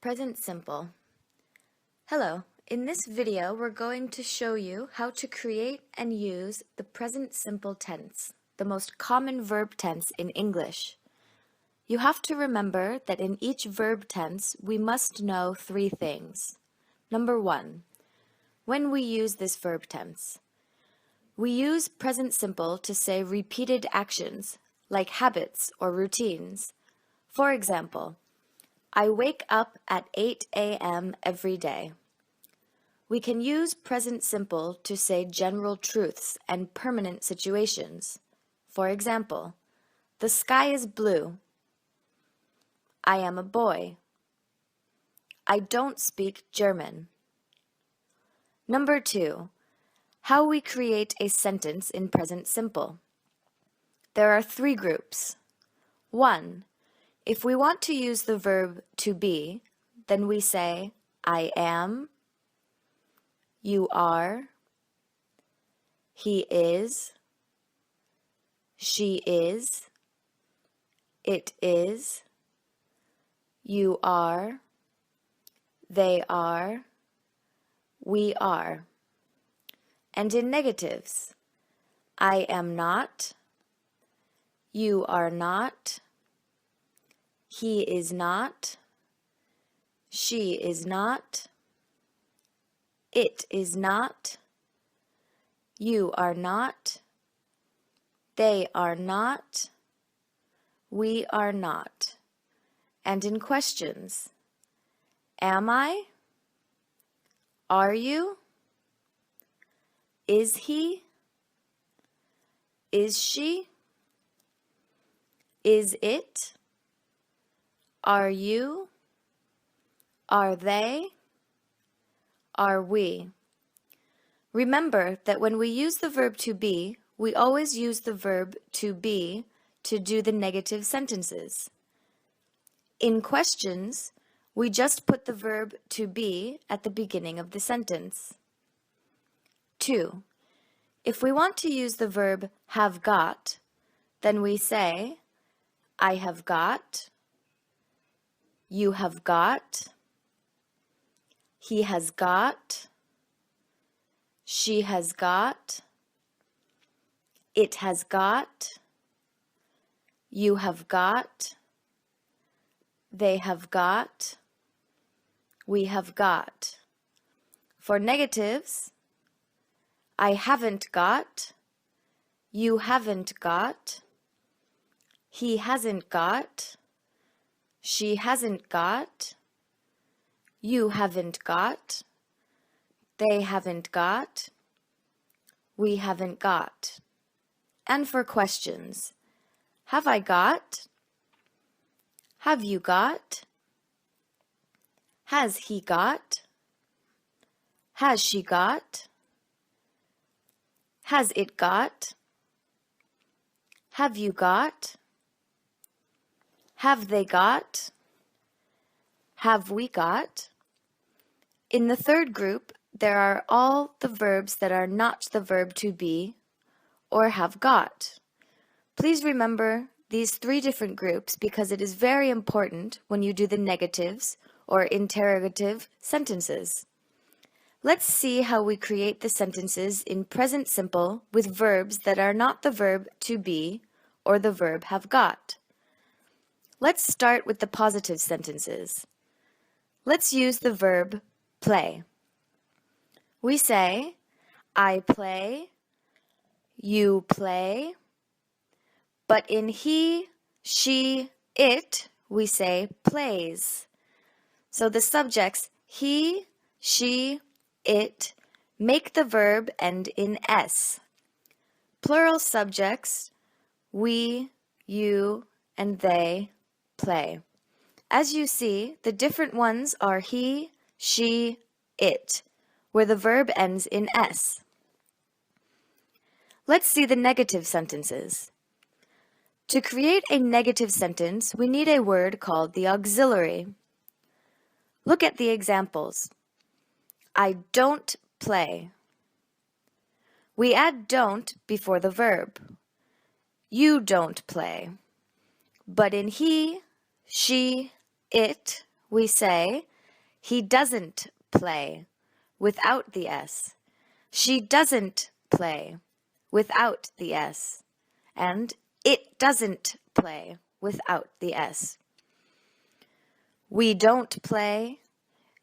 Present simple. Hello, in this video we're going to show you how to create and use the present simple tense, the most common verb tense in English. You have to remember that in each verb tense we must know three things. Number one, when we use this verb tense. We use present simple to say repeated actions, like habits or routines. For example, I wake up at 8 a.m. every day. We can use present simple to say general truths and permanent situations. For example, the sky is blue. I am a boy. I don't speak German. Number two, how we create a sentence in present simple. There are three groups. 1. If we want to use the verb to be, then we say, I am, you are, he is, she is, it is, you are, they are, we are. And in negatives, I am not, you are not, he is not, she is not, it is not, you are not, they are not, we are not. And in questions, am I? Are you? Is he? Is she? Is it? Are you? Are they? Are we? Remember that when we use the verb to be, we always use the verb to be to do the negative sentences. In questions, we just put the verb to be at the beginning of the sentence. 2. If we want to use the verb have got, then we say, I have got, you have got, he has got, she has got, it has got, you have got, they have got, we have got. For negatives, I haven't got, you haven't got, he hasn't got, she hasn't got, you haven't got, they haven't got, we haven't got. And for questions, have I got? Have you got? Has he got? Has she got? Has it got? Have you got? Have they got? Have we got? In the third group, there are all the verbs that are not the verb to be or have got. Please remember these three different groups because it is very important when you do the negatives or interrogative sentences. Let's see how we create the sentences in present simple with verbs that are not the verb to be or the verb have got. Let's start with the positive sentences. Let's use the verb play. We say, I play, you play, but in he, she, it, we say plays. So the subjects he, she, it make the verb end in S. Plural subjects, we, you, and they play. As you see, the different ones are he, she, it, where the verb ends in S. Let's see the negative sentences. To create a negative sentence, we need a word called the auxiliary. Look at the examples. I don't play. We add don't before the verb. You don't play. But in he, she, it, we say, He doesn't play without the S. She doesn't play without the S. And it doesn't play without the S. We don't play,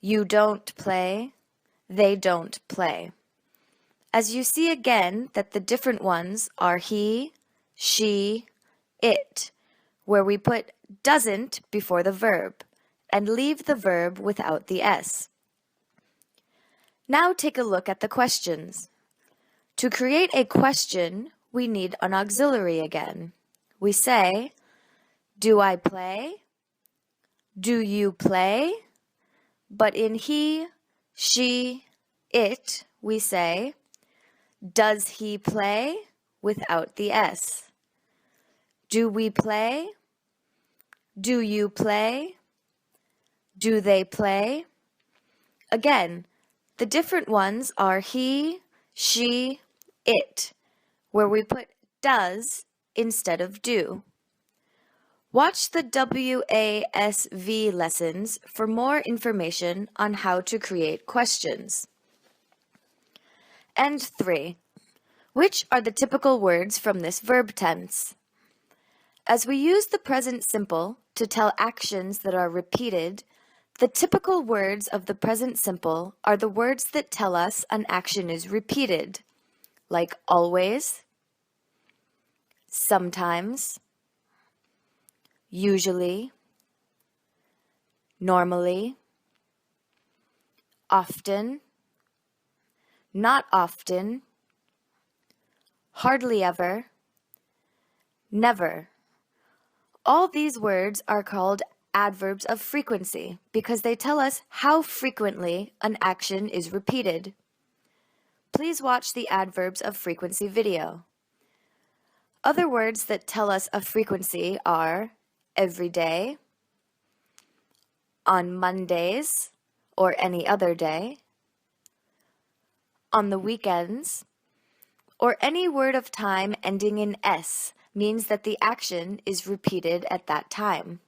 you don't play, they don't play. As you see again that the different ones are he, she, it, where we put doesn't before the verb and leave the verb without the S. Now take a look at the questions. To create a question, we need an auxiliary again. We say, do I play? Do you play? But in he, she, it, we say, does he play? Without the S. Do we play? Do you play? Do they play? Again, the different ones are he, she, it, where we put does instead of do. Watch the WASV lessons for more information on how to create questions. And 3. Which are the typical words from this verb tense? As we use the present simple to tell actions that are repeated, the typical words of the present simple are the words that tell us an action is repeated, like always, sometimes, usually, normally, often, not often, hardly ever, never. All these words are called adverbs of frequency because they tell us how frequently an action is repeated. Please watch the adverbs of frequency video. Other words that tell us a frequency are every day, on Mondays or any other day, on the weekends, or any word of time ending in S means that the action is repeated at that time.